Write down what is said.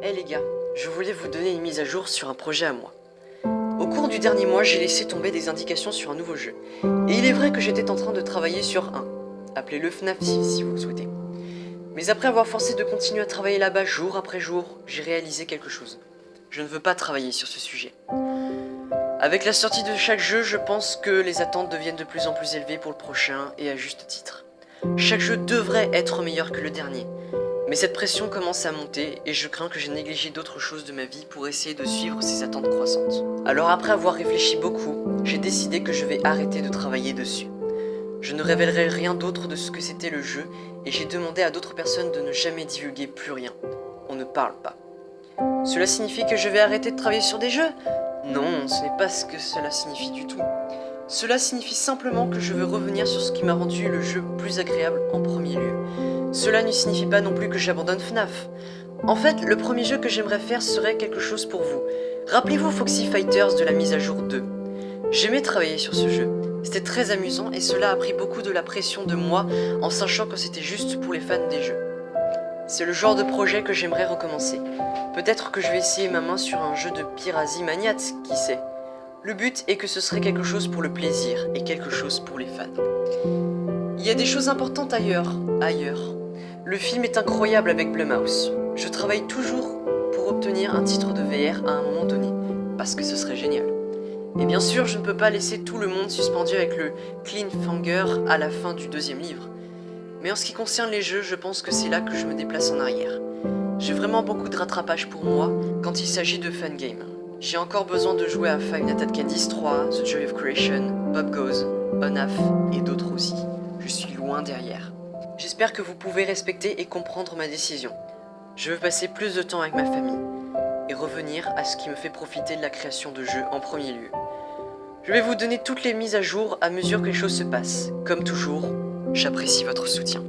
Eh les gars, je voulais vous donner une mise à jour sur un projet à moi. Au cours du dernier mois, j'ai laissé tomber des indications sur un nouveau jeu. Et il est vrai que j'étais en train de travailler sur un. Appelez-le FNAF si vous le souhaitez. Mais après avoir forcé de continuer à travailler là-bas jour après jour, j'ai réalisé quelque chose. Je ne veux pas travailler sur ce sujet. Avec la sortie de chaque jeu, je pense que les attentes deviennent de plus en plus élevées pour le prochain, et à juste titre. Chaque jeu devrait être meilleur que le dernier. Mais cette pression commence à monter et je crains que j'ai négligé d'autres choses de ma vie pour essayer de suivre ces attentes croissantes. Alors après avoir réfléchi beaucoup, j'ai décidé que je vais arrêter de travailler dessus. Je ne révélerai rien d'autre de ce que c'était le jeu et j'ai demandé à d'autres personnes de ne jamais divulguer plus rien. On ne parle pas. Cela signifie que je vais arrêter de travailler sur des jeux? Non, ce n'est pas ce que cela signifie du tout. Cela signifie simplement que je veux revenir sur ce qui m'a rendu le jeu plus agréable en premier lieu. Cela ne signifie pas non plus que j'abandonne FNAF. En fait, le premier jeu que j'aimerais faire serait quelque chose pour vous. Rappelez-vous Foxy Fighters de la mise à jour 2. J'aimais travailler sur ce jeu. C'était très amusant et cela a pris beaucoup de la pression de moi en sachant que c'était juste pour les fans des jeux. C'est le genre de projet que j'aimerais recommencer. Peut-être que je vais essayer ma main sur un jeu de Pirazi Maniat, qui sait. Le but est que ce serait quelque chose pour le plaisir et quelque chose pour les fans. Il y a des choses importantes ailleurs. Le film est incroyable avec Blumhouse. Je travaille toujours pour obtenir un titre de VR à un moment donné, parce que ce serait génial. Et bien sûr, je ne peux pas laisser tout le monde suspendu avec le cliffhanger à la fin du deuxième livre. Mais en ce qui concerne les jeux, je pense que c'est là que je me déplace en arrière. J'ai vraiment beaucoup de rattrapage pour moi quand il s'agit de fangame. J'ai encore besoin de jouer à Five Nights at Candy's 3, The Joy of Creation, Bob Goes, ONAF et d'autres aussi. Je suis loin derrière. J'espère que vous pouvez respecter et comprendre ma décision. Je veux passer plus de temps avec ma famille et revenir à ce qui me fait profiter de la création de jeux en premier lieu. Je vais vous donner toutes les mises à jour à mesure que les choses se passent. Comme toujours, j'apprécie votre soutien.